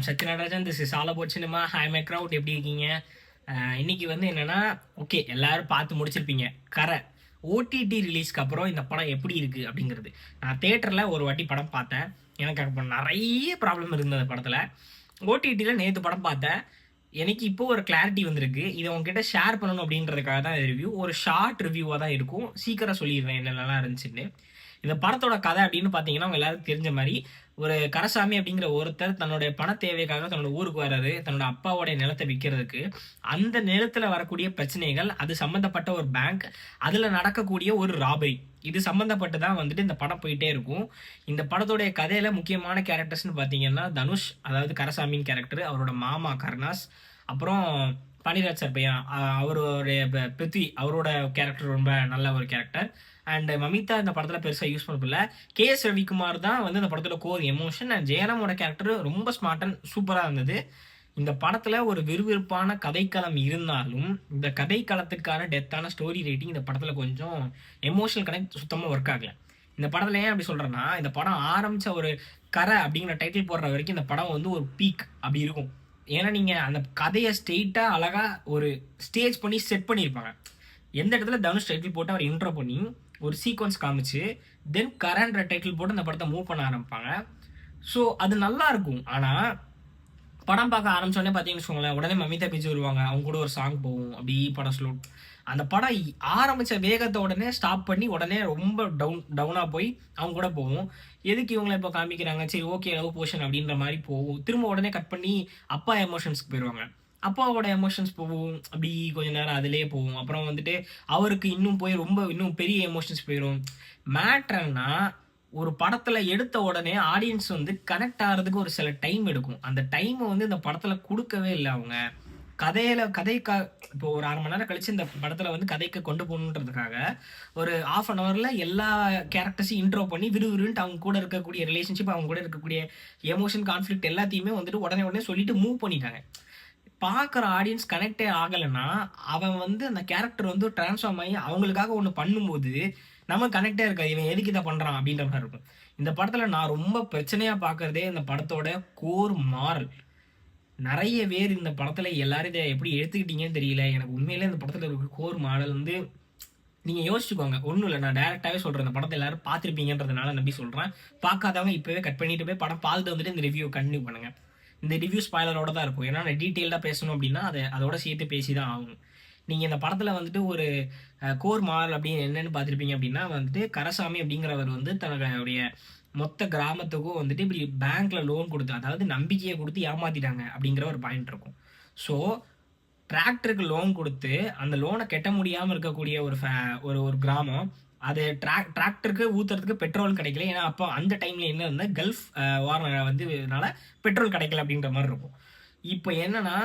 I'm Satya Natarajan. This is all about cinema. Hi my crowd, எப்படி இருக்கீங்க? இன்னைக்கு வந்து என்னன்னா, ஓகே எல்லாரும் பார்த்து முடிச்சிருப்பீங்க. கரை ஓடிடி ரிலீஸ்க்கு அப்புறம் இந்த படம் எப்படி இருக்கு அப்படிங்கிறது. நான் தேட்டரில் ஒரு வாட்டி படம் பார்த்தேன். எனக்கு அப்போ நிறைய ப்ராப்ளம் இருந்தது படத்தில். ஓடிடியில் நேற்று படம் பார்த்தேன். எனக்கு இப்போ ஒரு கிளாரிட்டி வந்திருக்கு. இதை உங்ககிட்ட ஷேர் பண்ணணும் அப்படின்றதுக்காக தான் ரிவ்யூ. ஒரு ஷார்ட் ரிவ்யூவாக தான் இருக்கும். சீக்கிரம் சொல்லிடுவேன் என்னென்னலாம் இருந்துச்சுன்னு. இந்த படத்தோட கதை அப்படின்னு பார்த்தீங்கன்னா, அவங்க எல்லாருக்கும் தெரிஞ்ச மாதிரி, ஒரு கரசாமி அப்படிங்கிற ஒருத்தர் தன்னுடைய பண தேவைக்காக தன்னோட ஊருக்கு வர்றாரு, தன்னோட அப்பாவோடைய நிலத்தை விற்கிறதுக்கு. அந்த நிலத்தில் வரக்கூடிய பிரச்சனைகள், அது சம்மந்தப்பட்ட ஒரு பேங்க், அதில் நடக்கக்கூடிய ஒரு ராபரி, இது சம்மந்தப்பட்டு தான் வந்துட்டு இந்த படம் போயிட்டே இருக்கும். இந்த படத்தோடைய கதையில் முக்கியமான கேரக்டர்ஸ்னு பார்த்தீங்கன்னா, தனுஷ், அதாவது கரசாமியின் கேரக்டர், அவரோட மாமா கருணாஸ், அப்புறம் பனிராஜ் சார் பையன் அவருடைய பிருத்வி, அவரோட கேரக்டர் ரொம்ப நல்ல ஒரு கேரக்டர். அண்ட் மமிதா இந்த படத்தில் பெருசாக யூஸ் பண்ணல. எஸ் ரவிக்குமார் தான் வந்து இந்த படத்தோட கோர் எமோஷன். அண்ட் ஜெயராமோட கேரக்டர் ரொம்ப ஸ்மார்ட் அண்ட் சூப்பராக இருந்தது. இந்த படத்தில் ஒரு விறுவிறுப்பான கதைக்களம் இருந்தாலும், இந்த கதைக்களத்துக்கான டெப்த்தான ஸ்டோரி ரைட்டிங் இந்த படத்தில் கொஞ்சம் எமோஷனல் கனெக்ட் சுத்தமாக ஒர்க் ஆகலை. இந்த படத்தில் ஏன் அப்படி சொல்கிறேன்னா, இந்த படம் ஆரம்பித்த ஒரு கரை அப்படிங்கிற டைட்டில் போடுற வரைக்கும் இந்த படம் வந்து ஒரு பீக் அப்படி இருக்கும். ஏன்னா நீங்கள் அந்த கதையை ஸ்ட்ரெயிட்டாக அழகாக ஒரு ஸ்டேஜ் பண்ணி செட் பண்ணியிருப்பாங்க. எந்த இடத்துல தனுஷ் டைட்டில் போட்டு அவர் இன்ட்ரோ பண்ணி ஒரு சீக்வன்ஸ் காமிச்சு தென் கரண்ட்ற டைட்டில் போட்டு அந்த படத்தை மூவ் பண்ண ஆரம்பிப்பாங்க. ஸோ அது நல்லா இருக்கும். ஆனால் படம் பார்க்க ஆரம்பிச்சோடனே பார்த்தீங்கன்னு வச்சுக்கோங்களேன், உடனே மமிதா பேச்சு வருவாங்க, அவங்க கூட ஒரு சாங் போகும், அப்படி படம் ஸ்லோ. அந்த படம் ஆரம்பித்த வேகத்தை உடனே ஸ்டாப் பண்ணி உடனே ரொம்ப டவுனாக போய் அவங்க கூட போகும். எதுக்கு இவங்களை இப்போ காமிக்கிறாங்க, சரி ஓகே லவ் போர்ஷன் அப்படின்ற மாதிரி போகும். திரும்ப உடனே கட் பண்ணி அப்பா எமோஷன்ஸ்க்கு போயிடுவாங்க. அப்பாவோட எமோஷன்ஸ் போகும், அப்படி கொஞ்ச நேரம் அதிலே போகும். அப்புறம் வந்துட்டு அவருக்கு இன்னும் போய் ரொம்ப இன்னும் பெரிய எமோஷன்ஸ் போயிடும். மேட்ருன்னா, ஒரு படத்தில் எடுத்த உடனே ஆடியன்ஸ் வந்து கனெக்ட் ஆகிறதுக்கு ஒரு சில டைம் எடுக்கும். அந்த டைமை வந்து இந்த படத்தில் கொடுக்கவே இல்லை அவங்க. இப்போ ஒரு 1/2 மணி நேரம் கழிச்சு இந்த படத்தில் வந்து கதைக்கு கொண்டு போகணுன்றதுக்காக ஒரு 1/2 hourல எல்லா கேரக்டர்ஸையும் இன்ட்ரோ பண்ணி விறுவிறுன்ட்டு அவங்க கூட இருக்கக்கூடிய ரிலேஷன்ஷிப், அவங்க கூட இருக்கக்கூடிய எமோஷன், கான்ஃப்ளிக்ட் எல்லாத்தையுமே வந்துட்டு உடனே சொல்லிட்டு மூவ் பண்ணிட்டாங்க. பார்க்குற ஆடியன்ஸ் கனெக்டே ஆகலைன்னா, அவன் வந்து அந்த கேரக்டர் வந்து ட்ரான்ஸ்ஃபார்ம் ஆகி அவங்களுக்காக ஒன்று பண்ணும்போது நம்ம கனெக்டே இருக்காது. இவன் எதுக்கு இதை பண்ணுறான் அப்படின்ற மாதிரி இருக்கும். இந்த படத்தில் நான் ரொம்ப பிரச்சனையாக பார்க்குறதே இந்த படத்தோட கோர் மாரல். நிறைய பேர் இந்த படத்தில் எல்லாரும் இதை எப்படி எடுத்துக்கிட்டீங்கன்னு தெரியல. எனக்கு உண்மையிலே இந்த படத்தில் இருக்க கோர் மாடல் வந்து நீங்கள் யோசிச்சுக்கோங்க. ஒன்றும் இல்லை, நான் டேரெக்டாகவே சொல்கிறேன். இந்த படத்தை எல்லாரும் பார்த்துருப்பீங்கன்றதுனால நம்பி சொல்கிறேன். பார்க்காதவங்க இப்போவே கட் பண்ணிட்டு போய் படம் பார்த்துட்டு வந்துட்டு இந்த ரிவ்யூ கண்டினியூ பண்ணுங்கள். இந்த ரிவ்யூ ஸ்பாய்லரோட தான் இருக்கும். ஏன்னா நான் டீட்டெயில்டாக பேசணும் அப்படின்னா அதோட சேர்த்து பேசி தான் ஆகணும். நீங்கள் இந்த படத்தில் வந்துட்டு ஒரு கோர் மாரல் அப்படின்னு என்னென்னு பார்த்துருப்பீங்க அப்படின்னா, வந்துட்டு கரசாமி அப்படிங்கிறவர் வந்து தன்னுடைய மொத்த கிராமத்துக்கும் வந்துட்டு இப்படி பேங்க்கில் லோன் கொடுத்து, அதாவது நம்பிக்கையை கொடுத்து ஏமாற்றிட்டாங்க அப்படிங்கிற ஒரு பாயிண்ட் இருக்கும். ஸோ டிராக்டருக்கு லோன் கொடுத்து அந்த லோனை கட்ட முடியாமல் இருக்கக்கூடிய ஒரு கிராமம், அது டிராக்டருக்கு ஊற்றுறதுக்கு பெட்ரோல் கிடைக்கல. ஏன்னா அப்போ அந்த டைமில் என்ன இருந்தால் கல்ஃப் வார் வந்துனால பெட்ரோல் கிடைக்கல அப்படின்ற மாதிரி இருக்கும். இப்போ என்னன்னா,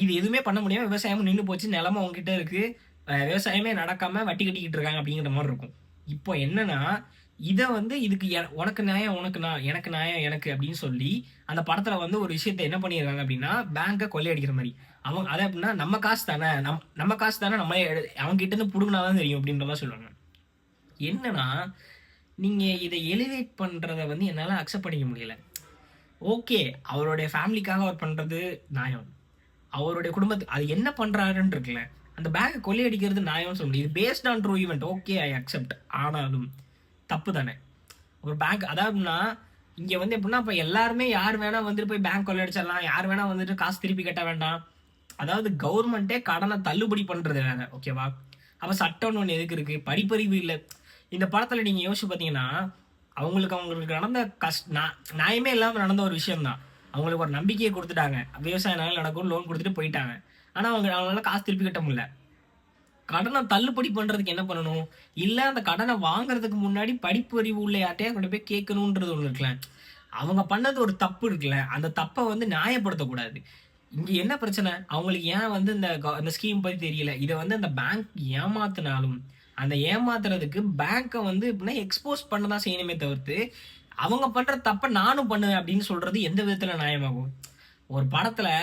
இது எதுவுமே பண்ண முடியாமல் விவசாயமும் நின்று போச்சு, நிலமும் அவங்ககிட்ட இருக்குது, விவசாயமே நடக்காமல் வட்டி கட்டிக்கிட்டு இருக்காங்க அப்படிங்கிற மாதிரி இருக்கும். இப்போ என்னன்னா, இதை வந்து இதுக்கு உனக்கு நியாயம் எனக்கு நியாயம் எனக்கு அப்படின்னு சொல்லி அந்த படத்தில் வந்து ஒரு விஷயத்த என்ன பண்ணியிருக்காங்க அப்படின்னா, பேங்கை கொள்ளையடிக்கிற மாதிரி. அவங்க அதை அப்படின்னா நம்ம காசு தானே நம்மளே அவங்ககிட்ட பிடுங்கினாதான் தெரியும் அப்படின்ற மாதிரி சொல்லுவாங்க. என்னன்னா, நீங்கள் இதை எலிவேட் பண்ணுறத வந்து என்னால் அக்செப்ட் பண்ணிக்க முடியல. ஓகே, அவருடைய ஃபேமிலிக்காக அவர் பண்ணுறது நியாயம், அவருடைய குடும்பத்துக்கு அது என்ன பண்ணுறாருன்னு இருக்குல்ல, அந்த பேங்கை கொள்ளையடிக்கிறது நியாயம்னு சொல்ல முடியும். இது based on true event, okay I accept. ஆனாலும் தப்பு தானே ஒரு பேங்க். அதாவதுன்னா இங்கே வந்து எப்படின்னா, இப்போ எல்லாருமே யார் வேணால் வந்துட்டு போய் பேங்க் கொள்ளையடிச்சிடலாம், யார் வேணால் வந்துட்டு காசு திருப்பி கட்ட வேண்டாம். அதாவது கவர்மெண்ட்டே கடனை தள்ளுபடி பண்ணுறது வேற, ஓகேவா? அப்போ சட்டம்னு ஒன்று எதுக்கு இருக்குது? படிப்பறிவு இல்லை. இந்த படத்தில் நீங்கள் யோசிச்சு பார்த்தீங்கன்னா, அவங்களுக்கு நடந்த நியாயமே இல்லாமல் நடந்த ஒரு விஷயம்தான். அவங்களுக்கு ஒரு நம்பிக்கையை கொடுத்துட்டாங்க, விவசாய நாள் நடக்கும், லோன் கொடுத்துட்டு போயிட்டாங்க. ஆனால் அவங்களால காசு திருப்பி கட்ட முடியல. கடனை தள்ளுபடி பண்ணுறதுக்கு என்ன பண்ணணும்? இல்லை அந்த கடனை வாங்குறதுக்கு முன்னாடி படிப்பறிவு உள்ள யார்ட்டையா கொண்டு போய் கேட்கணுன்றது ஒன்று இருக்குல்ல. அவங்க பண்ணது ஒரு தப்பு இருக்குல்ல, அந்த தப்பை வந்து நியாயப்படுத்தக்கூடாது. இங்கே என்ன பிரச்சனை, அவங்களுக்கு ஏன் வந்து இந்த ஸ்கீம் பற்றி தெரியல. இதை வந்து அந்த பேங்க் ஏமாத்தினாலும் அந்த ஏமாத்துறதுக்கு பேங்கை வந்து எப்படின்னா எக்ஸ்போஸ் பண்ண தான் செய்யணுமே தவிர்த்து, அவங்க பண்ணுற தப்பை நானும் பண்ணுவேன் அப்படின்னு சொல்கிறது எந்த விதத்தில் நியாயமாகும்? ஒரு படத்தில்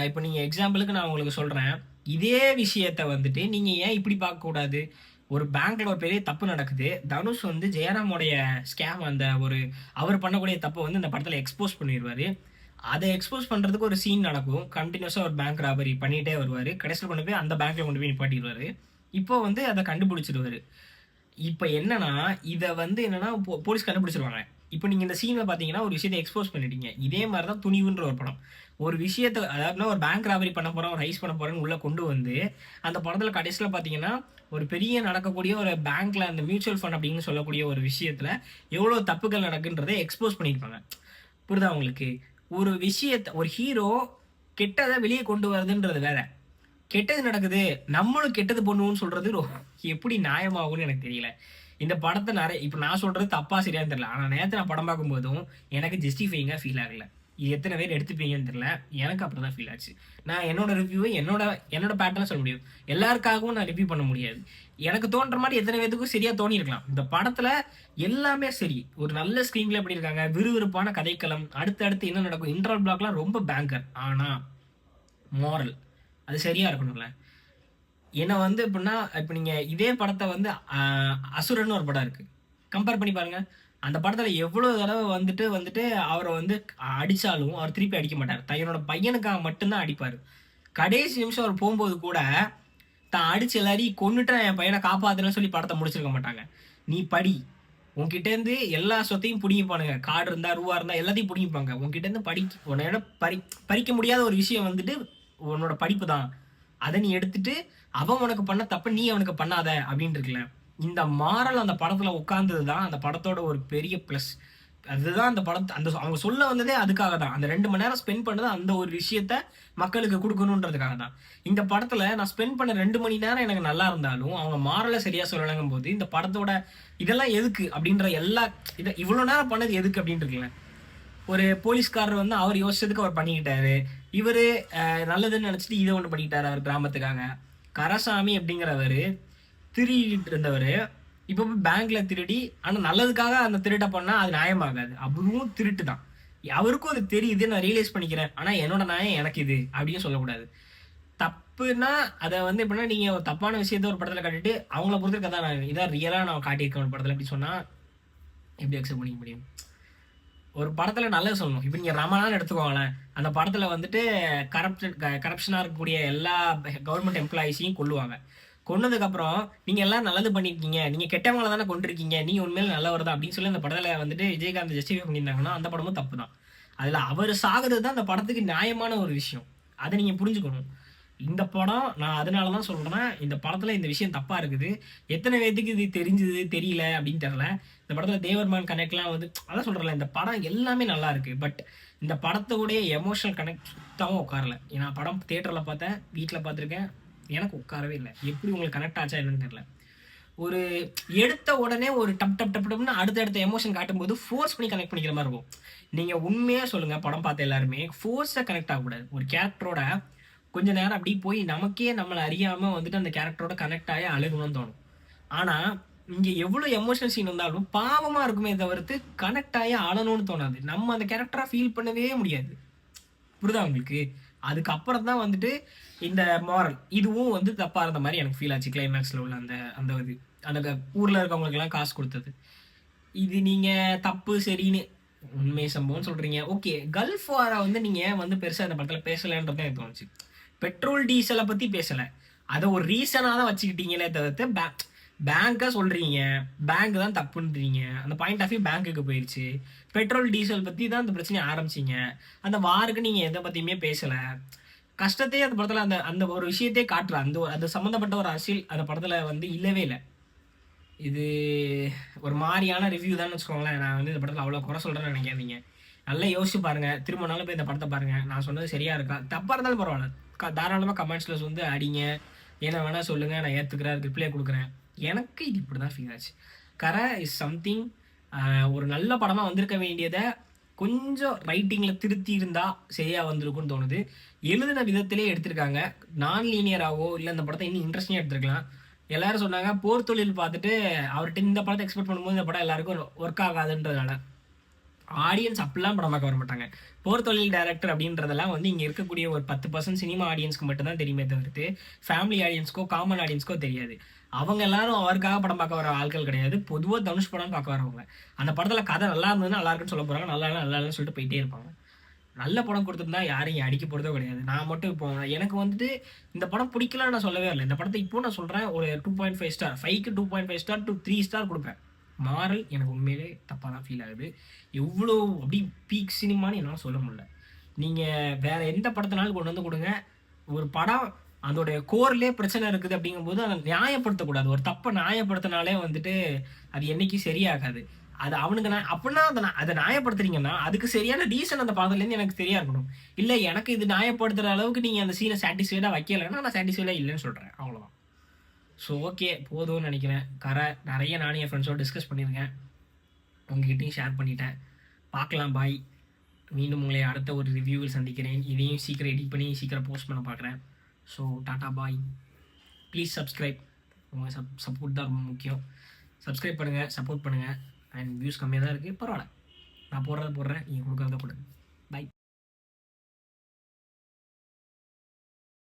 இப்போ நீங்கள் எக்ஸாம்பிளுக்கு நான் உங்களுக்கு சொல்கிறேன், இதே விஷயத்த வந்துட்டு நீங்கள் ஏன் இப்படி பார்க்கக்கூடாது? ஒரு பேங்க்ல ஒரு பெரிய தப்பு நடக்குது, தனுஷ் வந்து ஜெயராமோடைய ஸ்கேம், அந்த அவர் பண்ணக்கூடிய தப்பை வந்து இந்த படத்தில் எக்ஸ்போஸ் பண்ணிடுவார். அதை எக்ஸ்போஸ் பண்றதுக்கு ஒரு சீன் நடக்கும். கண்டினியூஸா ஒரு பேங்க் ராபரி பண்ணிட்டே வருவாரு. கடைசியில கொண்டு போய் அந்த பேங்க்ல கொண்டு போய் நிப்பாட்டிடுவாரு. இப்போ வந்து அதை கண்டுபிடிச்சிருவாரு. இப்போ என்னன்னா, இதை வந்து என்னன்னா போலீஸ் கண்டுபிடிச்சிருவாங்க. இப்போ நீங்க இந்த சீன்ல பாத்தீங்கன்னா ஒரு விஷயத்தை எக்ஸ்போஸ் பண்ணிட்டீங்க. இதே மாதிரி தான் துணிவுன்ற ஒரு படம். ஒரு விஷயத்த அதாவது ஒரு பேங்க் ராபரி பண்ண போறோம், ஒரு ஹைஸ் பண்ண போறேன்னு உள்ள கொண்டு வந்து அந்த படத்துல கடைசியில பாத்தீங்கன்னா ஒரு பெரிய நடக்கக்கூடிய ஒரு பேங்க்ல அந்த மியூச்சுவல் ஃபண்ட் அப்படின்னு சொல்லக்கூடிய ஒரு விஷயத்துல எவ்வளவு தப்புகள் நடக்குன்றதை எக்ஸ்போஸ் பண்ணியிருப்பாங்க. புரியுதா உங்களுக்கு? ஒரு விஷயத்த ஒரு ஹீரோ கெட்டதை வெளியே கொண்டு வருதுன்றது வேற. கெட்டது நடக்குது, நம்மளும் கெட்டது பண்ணுவோம்னு சொல்றது எப்படி நியாயமாகும்னு எனக்கு தெரியல. இந்த படத்தை நிறைய இப்போ நான் சொல்றது தப்பா சரியான்னு தெரியல. ஆனா நேத்து நான் படம் பார்க்கும்போதும் எனக்கு ஜஸ்டிஃபைங்கா ஃபீல் ஆகல. இது எத்தனை பேர் எடுத்துப்பீங்கன்னு தெரியல. எனக்கு அப்படிதான் ஃபீல் ஆச்சு. நான் என்னோட ரிவ்யூவை என்னோட பேட்டர்ன் சொல்ல முடியும். எல்லாருக்காகவும் நான் ரிவ்யூ பண்ண முடியாது. எனக்கு தோன்ற மாதிரி எத்தனை பேருக்கும் சரியா தோணி இருக்கலாம். இந்த படத்துல எல்லாமே சரி. ஒரு நல்ல ஸ்கிரீன் பிளே பண்ணியிருக்காங்க, விறுவிறுப்பான கதைக்களம், அடுத்து என்ன நடக்கும், இன்டர்வல் பிளாக்லாம் ரொம்ப பேங்கர். ஆனா மாரல் அது சரியா இருக்கணும்ல. ஏன்னா வந்து எப்படின்னா, இப்போ நீங்க இதே படத்தை வந்து அசுரன்னு ஒரு படம் இருக்கு, கம்பேர் பண்ணி பாருங்க. அந்த படத்துல எவ்வளவு தடவை வந்துட்டு வந்துட்டு அவரை வந்து அடிச்சாலும் அவர் திருப்பி அடிக்க மாட்டார். தன்னோட பையனுக்காக மட்டும்தான் அடிப்பாரு. கடைசி நிமிஷம் அவர் போகும்போது கூட தான் அடிச்சு எல்லாரையும் கொண்டுட்டு என் பையனை காப்பாத்துறேன்னு சொல்லி படத்தை முடிச்சிருக்க மாட்டாங்க. நீ படி, உன்கிட்ட இருந்து எல்லா சொத்தையும் பிடிங்கிப்பானுங்க. காடு இருந்தா ரூவா இருந்தா எல்லாத்தையும் பிடிங்கிப்பாங்க. உன்கிட்ட இருந்து உன்னோட பறிக்க முடியாத ஒரு விஷயம் வந்துட்டு உன்னோட படிப்பு தான். அதை நீ எடுத்துட்டு அவன் உனக்கு பண்ண தப்ப நீ அவனுக்கு பண்ணாத அப்படின்னு இருக்குல்ல. இந்த மாரல் அந்த படத்துல உட்கார்ந்தது தான் அந்த படத்தோட ஒரு பெரிய பிளஸ். அதுதான் அந்த படத்தை அந்த அவங்க சொல்ல வந்ததே அதுக்காக தான். அந்த 2 மணி நேரம் ஸ்பெண்ட் பண்ணது அந்த ஒரு விஷயத்த மக்களுக்கு கொடுக்கணுன்றதுக்காக தான். இந்த படத்துல நான் ஸ்பெண்ட் பண்ண 2 மணி நேரம் எனக்கு நல்லா இருந்தாலும் அவங்க மாரலை சரியா சொல்லலங்கும் போது இந்த படத்தோட இதெல்லாம் எதுக்கு அப்படின்ற எல்லா இதை இவ்வளவு நேரம் பண்ணது எதுக்கு அப்படின்னு இருக்குல்ல. ஒரு போலீஸ்காரர் வந்து அவர் யோசிச்சதுக்கு அவர் பண்ணிக்கிட்டாரு. இவரு நல்லதுன்னு நினைச்சிட்டு இதை ஒன்று பண்ணிக்கிட்டாரு அவர் கிராமத்துக்காக. கரசாமி அப்படிங்கிறவரு திருடிட்டு இருந்தவர் இப்போ பேங்க்ல திருடி, ஆனா நல்லதுக்காக அந்த திருட்ட பண்ணா அது நியாயமாகாது. அவரும் திருட்டு தான், அவருக்கும் அது தெரியுது, நான் ரியலைஸ் பண்ணிக்கிறேன். ஆனா என்னோட நியாயம் எனக்கு இது அப்படின்னு சொல்லக்கூடாது. தப்புனா அதை வந்து எப்படின்னா நீங்க ஒரு தப்பான விஷயத்த ஒரு படத்துல காட்டிட்டு அவங்கள பொறுத்த கதை நான் இதான் ரியலா நான் காட்டியிருக்கேன் ஒரு படத்துல அப்படி சொன்னா எப்படி அக்செப்ட் பண்ணிக்க முடியும்? ஒரு படத்துல நல்லது சொல்லணும். இப்போ நீங்க ரமணான்னு எடுத்துக்கோங்களேன். அந்த படத்துல வந்துட்டு கரப்ஷனா இருக்கக்கூடிய எல்லா கவர்மெண்ட் எம்ப்ளாயிஸையும் கொல்லுவாங்க. கொன்னதுக்கு அப்புறம் நீங்க எல்லாம் நல்லது பண்ணிருக்கீங்க, நீங்க கெட்டவங்களை தானே கொண்டிருக்கீங்க, நீங்க உண்மையில நல்லவர் தான் அப்படின்னு சொல்லி அந்த படத்துல வந்துட்டு விஜயகாந்த் ஜஸ்டிஃபை பண்ணியிருந்தாங்கன்னா அந்த படமும் தப்பு தான். அதுல அவர் சாகுறது தான் அந்த படத்துக்கு நியாயமான ஒரு விஷயம். அதை நீங்க புரிஞ்சுக்கணும். இந்த படம் நான் அதனாலதான் சொல்றேன், இந்த படத்துல இந்த விஷயம் தப்பா இருக்குது. எத்தனை பேத்துக்கு இது தெரிஞ்சது தெரியல அப்படின்னு தெரியல. இந்த படத்துல தேவர்மான் கனெக்ட்லாம் வந்து அதான் சொல்றேன், இந்த படம் எல்லாமே நல்லா இருக்கு. பட் இந்த படத்தோடைய எமோஷனல் கனெக்ட் சுத்தமாக உட்காரல. நான் படம் தியேட்டர்ல பார்த்தேன், வீட்டில் பார்த்துருக்கேன், எனக்கு உட்காரவே இல்லை. எப்படி உங்களுக்கு கனெக்ட் ஆச்சா என்னன்னு தெரியல. ஒரு எடுத்த உடனே ஒரு டப் டப் டப் டப்னு அடுத்த எமோஷன் காட்டும்போது ஃபோர்ஸ் பண்ணி கனெக்ட் பண்ணிக்கிற மாதிரி இருக்கும். நீங்க உண்மையா சொல்லுங்க, படம் பார்த்த எல்லாருமே ஃபோர்ஸா கனெக்ட் ஆகக்கூடாது. ஒரு கேரக்டரோட கொஞ்ச நேரம் அப்படி போய் நமக்கே நம்மளை அறியாம வந்துட்டு அந்த கேரக்டரோட கனெக்ட் ஆகி அழுகணும்னு தோணும். ஆனா இங்க எவ்வளவு எமோஷனல் சீன் இருந்தாலும் பாவமா இருக்குமே தவிர்த்து கனெக்ட் ஆகி அழணும்னு தோணாது. நம்ம அந்த கேரக்டரா ஃபீல் பண்ணவே முடியாது. புரியுதா உங்களுக்கு? அதுக்கப்புறம் தான் வந்துட்டு இந்த மாரல் இதுவும் வந்து தப்பா இருந்த மாதிரி எனக்கு ஃபீல் ஆச்சு. கிளைமேக்ஸ்ல உள்ள அந்த அந்த இது அந்த ஊர்ல இருக்கவங்களுக்கு எல்லாம் காசு கொடுத்தது இது நீங்க தப்பு சரின்னு உண்மை சம்பவம் சொல்றீங்க. ஓகே, கல்ஃப் வாரை வந்து நீங்க வந்து பெருசா இந்த படத்துல பேசலன்றது எனக்கு தோணுச்சு. பெட்ரோல் டீசலை பத்தி பேசல, அதை ஒரு ரீசனா தான் வச்சுக்கிட்டீங்களே தவிர்த்து பேங்கா சொல்றீங்க, பேங்க் தான் தப்புன்றீங்க. அந்த பாயிண்ட் ஆஃப் வியூ பேங்க்குக்கு போயிடுச்சு. பெட்ரோல் டீசல் பத்தி தான் அந்த பிரச்சனையை ஆரம்பிச்சிங்க. அந்த வாருக்கு நீங்க எதை பத்தியுமே பேசல. கஷ்டத்தையே அந்த படத்துல அந்த அந்த ஒரு விஷயத்தையே காட்டுற அந்த அது சம்மந்தப்பட்ட ஒரு அரசியல் அந்த படத்துல வந்து இல்லவே இல்லை. இது ஒரு மாதிரியான ரிவ்யூ தான் வச்சுக்கோங்களேன். நான் வந்து இந்த படத்தில் அவ்வளோ குறை சொல்கிறேன்னு நினைக்காதீங்க. நல்லா யோசிச்சு பாருங்க, திரும்ப நாளும் போய் இந்த படத்தை பாருங்க. நான் சொன்னது சரியா இருக்கா, தப்பாக இருந்தாலும் பரவாயில்ல, தாராளமாக கமெண்ட்ஸில் வந்து அடிங்க, என்ன வேணால் சொல்லுங்கள், நான் ஏற்றுக்கிறேன், ரிப்ளை கொடுக்குறேன். எனக்கு இது இப்படி தான் ஃபீல் ஆச்சு. கரை இஸ் சம்திங் ஒரு நல்ல படமாக வந்திருக்க வேண்டியதை கொஞ்சம் ரைட்டிங்கில் திருத்தி இருந்தால் சரியாக வந்திருக்குன்னு தோணுது. எழுதின விதத்திலே எடுத்திருக்காங்க. நான் லீனியராகவோ இல்லை இந்த படத்தை இன்னும் இன்ட்ரெஸ்டிங்காக எடுத்துருக்கலாம். எல்லாரும் சொன்னாங்க போர் தொழில் பார்த்துட்டு அவர்கிட்ட இந்த படத்தை எக்ஸ்பெக்ட் பண்ணும்போது இந்த படம் எல்லாருக்கும் ஒர்க் ஆகாதுன்றதுனால ஆடியன்ஸ் அப்படிலாம் படம் பார்க்க வர மாட்டாங்க. போர் தொழில் டைரக்டர் அப்படின்றதெல்லாம் வந்து இங்கே இருக்கக்கூடிய ஒரு 10% சினிமா ஆடியன்ஸ்க்கு மட்டும்தான் தெரியுமே தவிர்த்து ஃபேமிலி ஆடியன்ஸ்க்கோ காமன் ஆடியன்ஸ்க்கோ தெரியாது. அவங்க எல்லாரும் அவருக்காக படம் பார்க்க வர ஆட்கள் கிடையாது. பொதுவாக தனுஷ் படம் பார்க்க வரவங்க. அந்த படத்தில் கதை நல்லா இருந்ததுன்னா நல்லா இருக்குன்னு சொல்ல போகிறாங்க, நல்லா இல்லைன்னு சொல்லிட்டு போயிட்டே இருப்பாங்க. நல்ல படம் கொடுத்துருந்தா யாரும் இங்கே அடிக்க போகிறதோ கிடையாது. நான் மட்டும் இப்போ எனக்கு வந்துட்டு இந்த படம் பிடிக்கலன்னு நான் சொல்லவே இல்லை. இந்த படத்தை இப்போ நான் சொல்கிறேன், ஒரு 2.5 ஸ்டார், 5க்கு 2.5 ஸ்டார் டு 3 ஸ்டார் கொடுப்பேன். மாறல் எனக்கு உண்மையிலே தப்பாக தான் ஃபீல் ஆகுது. எவ்வளோ அப்படி பீக் சினிமான்னு என்னால் சொல்ல முடியல. நீங்கள் வேறு எந்த படத்தினாலும் கொண்டு வந்து கொடுங்க, ஒரு படம் அதோடைய கோர்லேயே பிரச்சனை இருக்குது அப்படிங்கும்போது அதை நியாயப்படுத்தக்கூடாது. ஒரு தப்பை நியாயப்படுத்தினாலே வந்துட்டு அது என்னைக்கும் சரியாகாது. அது அவனுக்கு அப்படின்னா அதை நியாயப்படுத்துறீங்கன்னா அதுக்கு சரியான ரீசன் அந்த படத்துலேருந்து எனக்கு சரியா இருக்கணும். இல்லை எனக்கு இது நியாயப்படுத்துகிற அளவுக்கு நீங்கள் அந்த சீனை சாட்டிஸ்ஃபைடாக வைக்கலைன்னா நான் சாட்டிஸ்ஃபைடாக இல்லைன்னு சொல்கிறேன், அவ்வளோதான். ஸோ ஓகே, போதும்னு நினைக்கிறேன். நிறைய நானும் என் ஃப்ரெண்ட்ஸோடு டிஸ்கஸ் பண்ணியிருக்கேன், உங்ககிட்டையும் ஷேர் பண்ணிட்டேன். பார்க்கலாம், பாய். மீண்டும் உங்களை அடுத்த ஒரு ரிவ்யூவில் சந்திக்கிறேன். இதையும் சீக்கிரம் எடிட் பண்ணி சீக்கிரம் போஸ்ட் பண்ண பார்க்குறேன். So tata, bye. Please subscribe. உங்கள் சப்போர்ட் தான் ரொம்ப முக்கியம். சப்ஸ்கிரைப் பண்ணுங்கள், சப்போர்ட் பண்ணுங்கள். அண்ட் வியூஸ் கம்மியாக தான் இருக்குது, பரவாயில்ல. நான் போடுறத போடுறேன், நீங்கள் கொடுக்குறத கொடுங்க.